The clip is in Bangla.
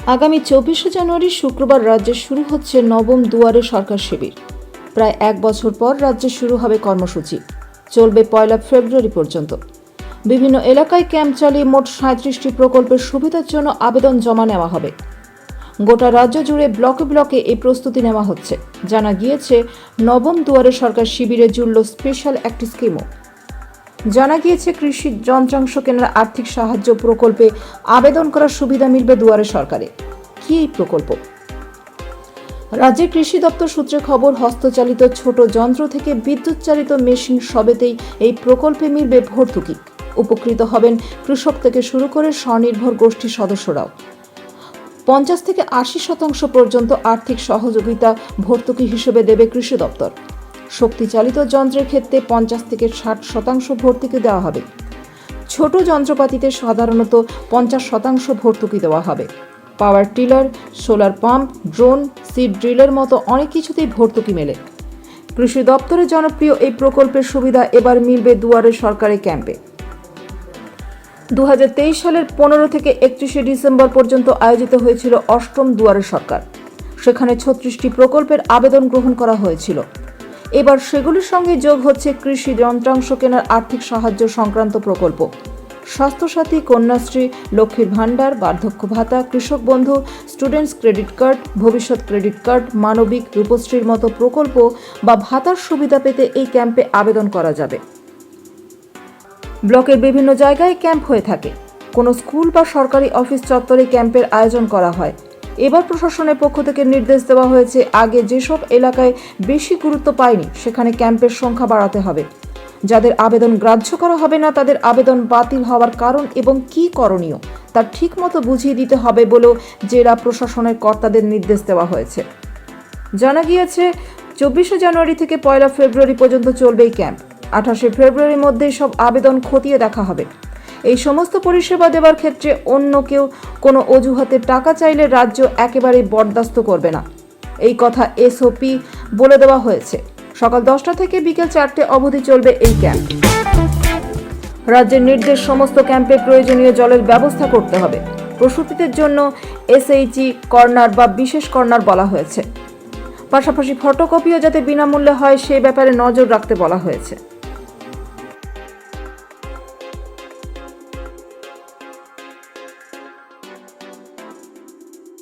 আগামী 24শে জানুয়ারি শুক্রবার রাজ্যে শুরু হচ্ছে নবম দুয়ারে সরকার শিবির। প্রায় এক বছর পর রাজ্যে শুরু হবে কর্মসূচি। চলবে 1 ফেব্রুয়ারি পর্যন্ত। বিভিন্ন এলাকায় ক্যাম্প চালিয়ে মোট 37টি প্রকল্পের সুবিধার জন্য আবেদন জমা নেওয়া হবে। গোটা রাজ্য জুড়ে ব্লকে ব্লকে এই প্রস্তুতি নেওয়া হচ্ছে। জানা গিয়েছে, নবম দুয়ারে সরকার শিবিরে জুড়ল স্পেশাল একটি স্কিমও। জানা গিয়েছে, কৃষি যন্ত্রাংশ কেনার আর্থিক সাহায্য প্রকল্পে আবেদন করার সুবিধা মিলবে দুয়ারে সরকারে। কি এই প্রকল্প? রাজ্যের কৃষি দপ্তর সূত্রে খবর, হস্তচালিত ছোট যন্ত্র থেকে বিদ্যুৎ চালিত মেশিন সবেতেই এই প্রকল্পে মিলবে ভর্তুকি। উপকৃত হবেন কৃষক থেকে শুরু করে স্বনির্ভর গোষ্ঠীর সদস্যরাও। 50 থেকে 80% পর্যন্ত আর্থিক সহযোগিতা ভর্তুকি হিসেবে দেবে কৃষি দপ্তর। শক্তিচালিত যন্ত্রের ক্ষেত্রে 50 থেকে 60% ভর্তুকি দেওয়া হবে। ছোট যন্ত্রপাতিতে সাধারণত 50% ভর্তুকি দেওয়া হবে। Power tiller, solar pump, drone, seed ড্রিলের মতো অনেক কিছুতেই ভর্তুকি মেলে। কৃষি দপ্তরের জনপ্রিয় এই প্রকল্পের সুবিধা এবার মিলবে দুয়ারে সরকারি ক্যাম্পে। 2023 সালের 15 থেকে 31শে ডিসেম্বর পর্যন্ত আয়োজিত হয়েছিল অষ্টম দুয়ারে সরকার। সেখানে 36টি প্রকল্পের আবেদন গ্রহণ করা হয়েছিল। এবার সেগুলির সঙ্গে যোগ হচ্ছে কৃষি যন্ত্রাংশ কেনার আর্থিক সাহায্য সংক্রান্ত প্রকল্প। স্বাস্থ্যসাথী, কন্যাশ্রী, লক্ষ্মীর ভাণ্ডার, বার্ধক্য ভাতা, কৃষক বন্ধু, স্টুডেন্টস ক্রেডিট কার্ড, ভবিষ্যৎ ক্রেডিট কার্ড, মানবিক, রূপশ্রীর মতো প্রকল্প বা ভাতার সুবিধা পেতে এই ক্যাম্পে আবেদন করা যাবে। ব্লকের বিভিন্ন জায়গায় ক্যাম্প হয়ে থাকে। কোনো স্কুল বা সরকারি অফিস চত্বরে ক্যাম্পের আয়োজন করা হয়। এবার প্রশাসনের পক্ষ থেকে নির্দেশ দেওয়া হয়েছে, আগে যেসব এলাকায় বেশি গুরুত্ব পায়নি সেখানে ক্যাম্পের সংখ্যা বাড়াতে হবে। যাদের আবেদন গ্রাহ্য করা হবে না তাদের আবেদন বাতিল হওয়ার কারণ এবং কী করণীয় তা ঠিকমতো বুঝিয়ে দিতে হবে বলেও জেলা প্রশাসনের কর্তাদের নির্দেশ দেওয়া হয়েছে। জানা গিয়েছে, 24শে জানুয়ারি থেকে 1 ফেব্রুয়ারি পর্যন্ত চলবে এই ক্যাম্প। 28শে ফেব্রুয়ারির মধ্যেই সব আবেদন খতিয়ে দেখা হবে। এই সমস্ত পরিষেবা দেওয়ার ক্ষেত্রে অন্য কেউ কোনো অজুহাতে টাকা চাইলে রাজ্য একেবারেই বরদাস্ত করবে না। এই কথা এসওপি বলে দেওয়া হয়েছে। সকাল 10টা থেকে বিকেল 4টে অবধি চলবে এই ক্যাম্প। রাজ্যের নির্দেশ, সমস্ত ক্যাম্পে প্রয়োজনীয় জলের ব্যবস্থা করতে হবে। প্রসূতিদের জন্য এসএইচই কর্নার বা বিশেষ কর্নার বলা হয়েছে। পাশাপাশি ফটোকপিও যাতে বিনামূল্যে হয় সে ব্যাপারে নজর রাখতে বলা হয়েছে।